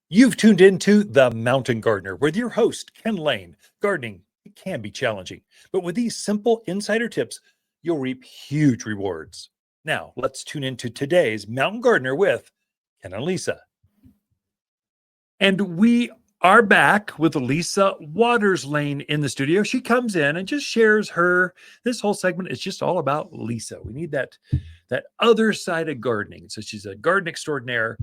You've tuned into The Mountain Gardener with your host, Ken Lane. Gardening, it can be challenging, but with these simple insider tips, you'll reap huge rewards. Now, let's tune into today's Mountain Gardener with Ken and Lisa. And we are back with Lisa Lain in the studio. She comes in and just shares this whole segment is just all about Lisa. We need that other side of gardening. So she's a garden extraordinaire,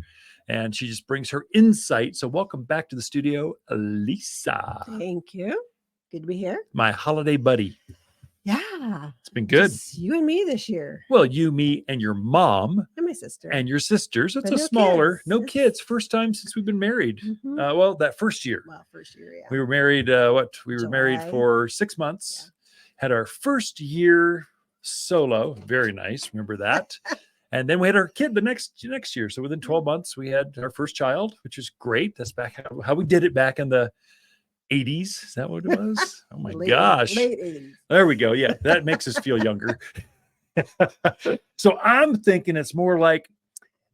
and she just brings her insight. So welcome back to the studio, Lisa. Thank you. Good to be here. My holiday buddy. Yeah. It's been good. Just you and me this year. Well, you, me, and your mom. And my sister. And your sisters. It's But a smaller, kids. no kids. First time since we've been married. Mhm. Well, that first year. First year, yeah. We were married, We were married July. for 6 months. Had our first year solo. Very nice. Remember that? And then we had our kid the next year. So within 12 months, we had our first child, which is great. That's back how we did it back in the 80s. Is that what it was? Oh my gosh. Late 80s. There we go. Yeah, that makes us feel younger. So I'm thinking it's more like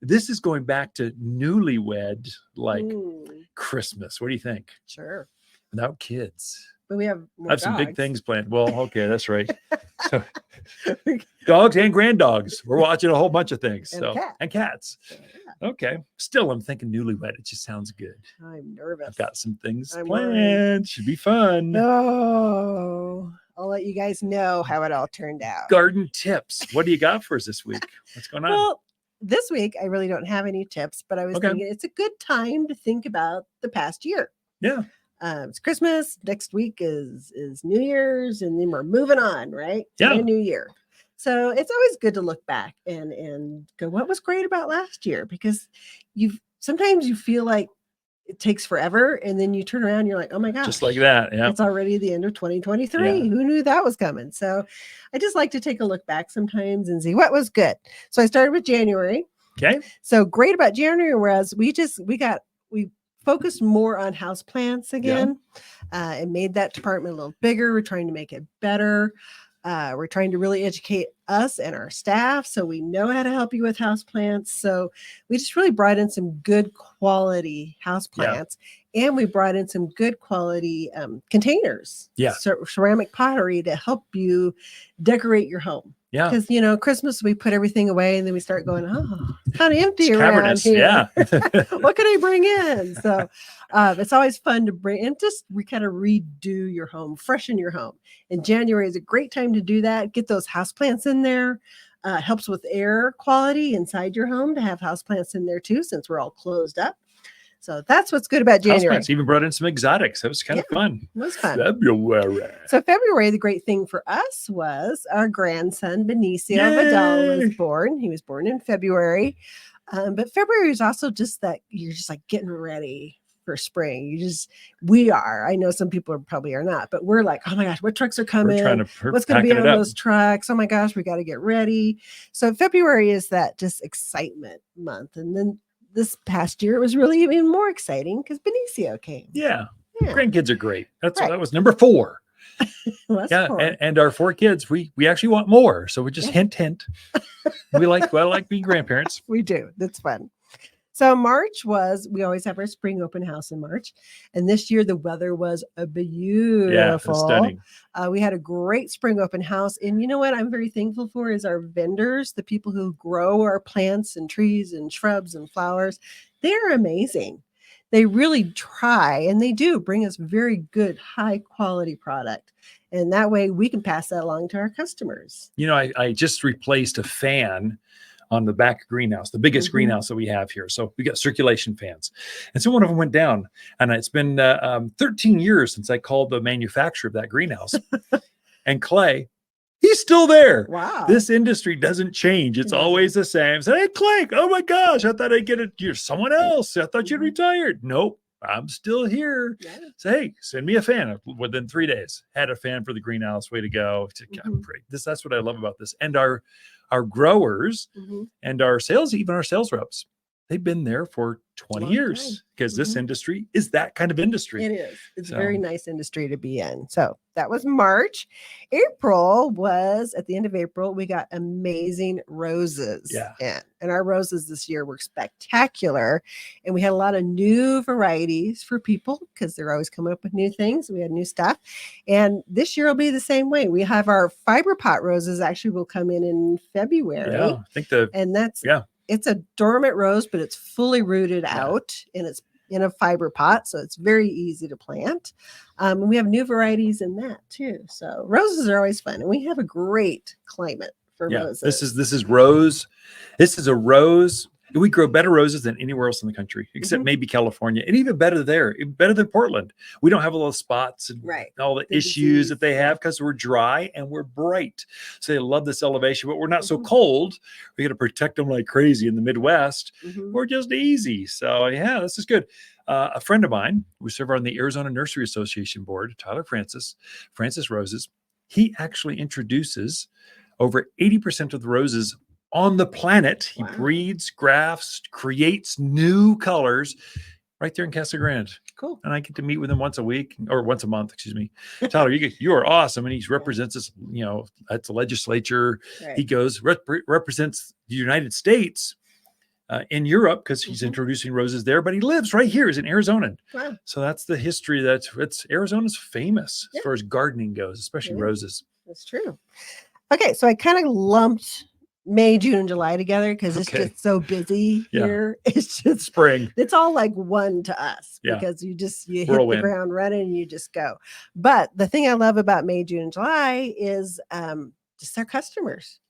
this is going back to newlywed, like Christmas. What do you think? Sure. Without kids. But we have more I have some big dogs. things planned. Well, okay, that's right. So, dogs and granddogs. We're watching a whole bunch of things. And cats. Yeah. Okay. Still, I'm thinking newlywed. It just sounds good. I'm nervous. I've got some things I'm planned. worried. Should be fun. No. I'll let you guys know how it all turned out. Garden tips. What do you got for us this week? What's going on? Well, this week I really don't have any tips, but I was thinking it's a good time to think about the past year. Yeah. It's Christmas. Next week is New Year's, and then we're moving on, right? Yeah. To a new year. So it's always good to look back and go, what was great about last year? Because sometimes you feel like it takes forever, and then you turn around and you're like, oh my gosh. Just like that. Yeah. It's already the end of 2023. Yeah. Who knew that was coming? So I just like to take a look back sometimes and see what was good. So I started with January. Okay. So great about January was we focused more on house plants again, and made that department a little bigger. We're trying to make it better. We're trying to really educate us and our staff so we know how to help you with house plants. So we just really brought in some good quality house plants, and we brought in some good quality kind ceramic pottery to help you decorate your home. Yeah. Because, Christmas, we put everything away and then we start going, kind of empty around cavernous. here. Yeah. What can I bring in? So it's always fun to bring and just kind of redo your home, freshen your home. And January is a great time to do that. Get those houseplants in there. Helps with air quality inside your home to have houseplants in there too, since we're all closed up. So that's what's good about January. Houseplants. Even brought in some exotics. That was kind of fun. It was fun. February. So February, the great thing for us was our grandson, Benicio Vidal, was born. He was born in February. But February is also just that you're just like getting ready for spring. We are. I know some people probably are not, but we're like, oh my gosh, what trucks are coming? What's going to be on those trucks? Oh my gosh, we got to get ready. So February is that just excitement month. And then this past year, it was really even more exciting because Benicio came. Yeah. Grandkids are great. That was number 4. Well, and our 4 kids, we actually want more. So we just hint. We like being grandparents. We do. That's fun. So March we always have our spring open house in March. And this year the weather was beautiful. Yeah, it was stunning. We had a great spring open house. And you know what I'm very thankful for is our vendors, the people who grow our plants and trees and shrubs and flowers. They're amazing. They really try, and they do bring us very good, high quality product. And that way we can pass that along to our customers. I just replaced a fan on the back greenhouse, the biggest greenhouse that we have here. So we got circulation fans. And so one of them went down, and it's been 13 years since I called the manufacturer of that greenhouse. And Clay, he's still there. Wow. This industry doesn't change. It's always the same. I said, hey, Clay, oh my gosh, I thought I'd get it. You're someone else. I thought you'd retired. Nope. I'm still here. Yeah. Say, hey, send me a fan. Within 3 days, had a fan for the greenhouse. Way to go. Great. That's what I love about this. And our growers and our sales reps, they've been there for 20 Long years time. because this Mhm. industry is that kind of industry. It is. It's a So- very nice industry to be in. So that was March. April was at the end of April, we got amazing roses. Yeah. in. And our roses this year were spectacular. And we had a lot of new varieties for people because they're always coming up with new things. We had new stuff. And this year will be the same way. We have our fiber pot roses actually will come in February. Yeah, I think And that's yeah. it's a dormant rose, but it's fully rooted out and it's in a fiber pot, so it's very easy to plant. And we have new varieties in that too. So roses are always fun, and we have a great climate for roses. This is rose. This is a rose. We grow better roses than anywhere else in the country, except Mhm. maybe California, and even better there, even better than Portland. We don't have all those spots and Right. all the The issues that they disease, yeah. have because we're dry and we're bright. So they love this elevation, but we're not so Mhm. cold. We got to protect them like crazy in the Midwest. Mhm. We're just easy. So yeah, this is good. A friend of mine, we serve on the Arizona Nursery Association board, Tyler Francis Roses. He actually introduces over 80% of the roses on the planet. He Wow. breeds, grafts, creates new colors right there in Casa Grande. Cool. And I get to meet with him once a week or once a month, excuse me. Tyler, you are awesome. And he represents us, at the legislature. Right. He goes, represents the United States in Europe because he's Mhm. introducing roses there, but he lives right here. He's an Arizonan. Wow. So that's the history Arizona's famous Yeah. as far as gardening goes, especially It is. roses. That's true. Okay, so I kind of lumped May, June, and July together because it's Okay. just so busy Yeah. here. It's just Spring. it's all like one to us Yeah. because you hit Whirlwind. the ground running and you just go. But the thing I love about May, June, and July is just their customers.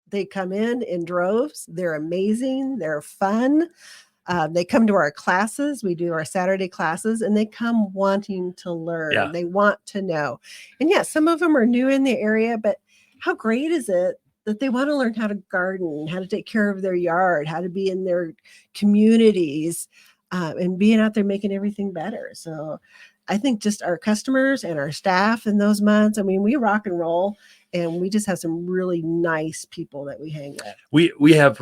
They come in droves. They're amazing. They're fun. They come to our classes. We do our Saturday classes, and they come wanting to learn. Yeah. They want to know. And yeah, some of them are new in the area, but how great is it that they want to learn how to garden, how to take care of their yard, how to be in their communities, and being out there making everything better. So I think just our customers and our staff in those months, I mean, we rock and roll, and we just have some really nice people that we hang with. We have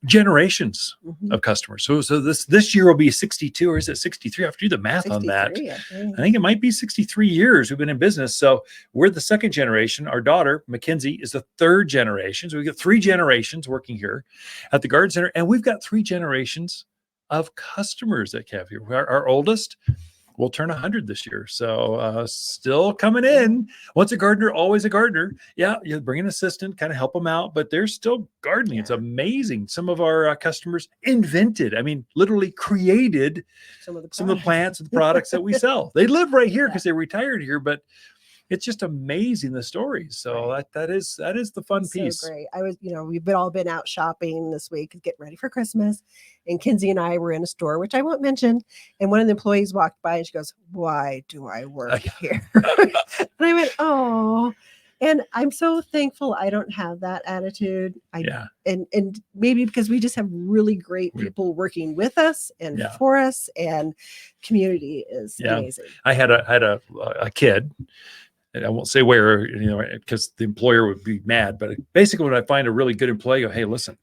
generations Mhm. of customers. So this year will be 62, or is it 63? I have to do the math on that. 63, I think. I think it might be 63 years we've been in business. So we're the second generation. Our daughter, Mackenzie, is the third generation. So we got 3 generations working here at the Garden Center. And we've got 3 generations of customers that have here. Our oldest will turn 100 this year. So still coming in. Once a gardener, always a gardener. Yeah, you bring an assistant, kind of help them out, but they're still gardening. It's Yeah. amazing. Some of our customers invented, literally created Some of the some of the products. plants and the products that we sell. They live right here Yeah. because they retired here, but it's just amazing the stories. So Right. that is the fun It's piece. so great. I was, we've all been out shopping this week, getting ready for Christmas. And Kinsey and I were in a store, which I won't mention. And one of the employees walked by and she goes, "Why do I work here?" And I went, "Oh." And I'm so thankful I don't have that attitude. Yeah. And maybe because we just have really great people working with us and Yeah. for us, and community is Yeah. amazing. I had a kid, and I won't say where, because the employer would be mad. But basically, when I find a really good employee, I go, "Hey, listen,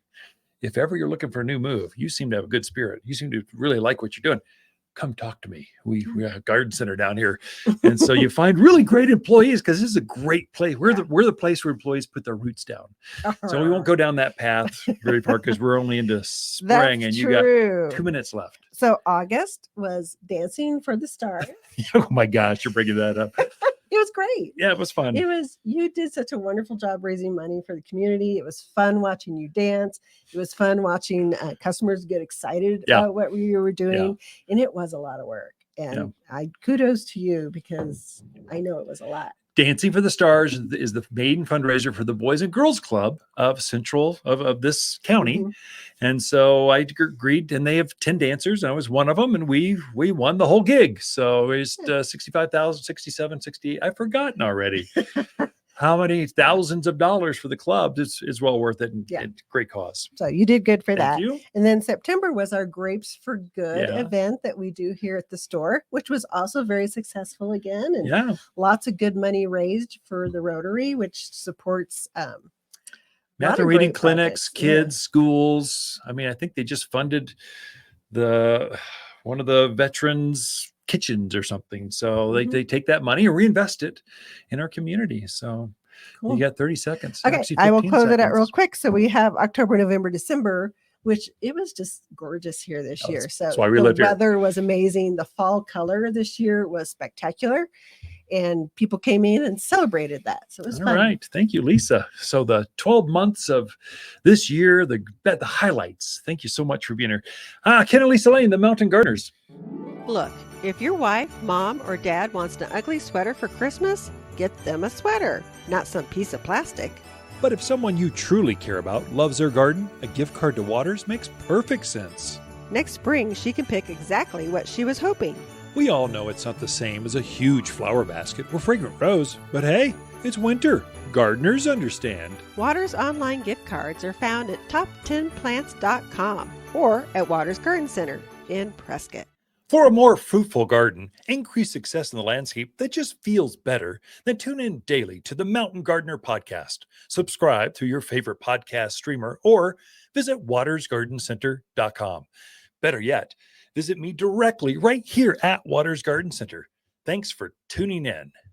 if ever you're looking for a new move, you seem to have a good spirit. You seem to really like what you're doing. Come talk to me. We have a garden center down here." And so you find really great employees because this is a great place. We're the place where employees put their roots down. So we won't go down that path very far because we're only into spring. That's and you true. got 2 minutes left. So August was Dancing for the Stars. Oh my gosh, you're bringing that up. It was great. Yeah, it was fun. You did such a wonderful job raising money for the community. It was fun watching you dance. It was fun watching customers get excited about what you were doing. And it was a lot of work. And I kudos to you because I know it was a lot. Dancing for the Stars is the maiden fundraiser for the Boys and Girls Club of this county. Mhm. And so I agreed, and they have 10 dancers. I was one of them, and we won the whole gig. So it's 65,000, 67, 68. I've forgotten already how many thousands of dollars for the club. Is well worth it, and great cause. So you did good for that. Thank you. And then September was our Grapes for Good Yeah. event that we do here at the store, which was also very successful again. And Yeah. lots of good money raised for the Rotary, which supports Math and reading clinics, kids, schools. I mean, I think they just funded one of the veterans' kitchens or something. So they take that money and reinvest it in our community. So Cool. you got 30 seconds. Okay, Actually, I will 15 close it out real seconds. quick. So we have October, November, December, which it was just gorgeous here this year. So that's why we the lived here. weather was amazing. The fall color this year was spectacular. And people came in and celebrated that. So it was fun. All right. Thank you, Lisa. So the 12 months of this year, the highlights. Thank you so much for being here. Ken and Lisa Lain, the Mountain Gardeners. Look, if your wife, mom, or dad wants an ugly sweater for Christmas, get them a sweater, not some piece of plastic. But if someone you truly care about loves their garden, a gift card to Waters makes perfect sense. Next spring, she can pick exactly what she was hoping. We all know it's not the same as a huge flower basket or fragrant rose, but hey, it's winter. Gardeners understand. Waters online gift cards are found at top10plants.com or at Waters Garden Center in Prescott. For a more fruitful garden, increase success in the landscape that just feels better, then tune in daily to the Mountain Gardener podcast. Subscribe through your favorite podcast streamer or visit watersgardencenter.com. Better yet, visit me directly right here at Waters Garden Center. Thanks for tuning in.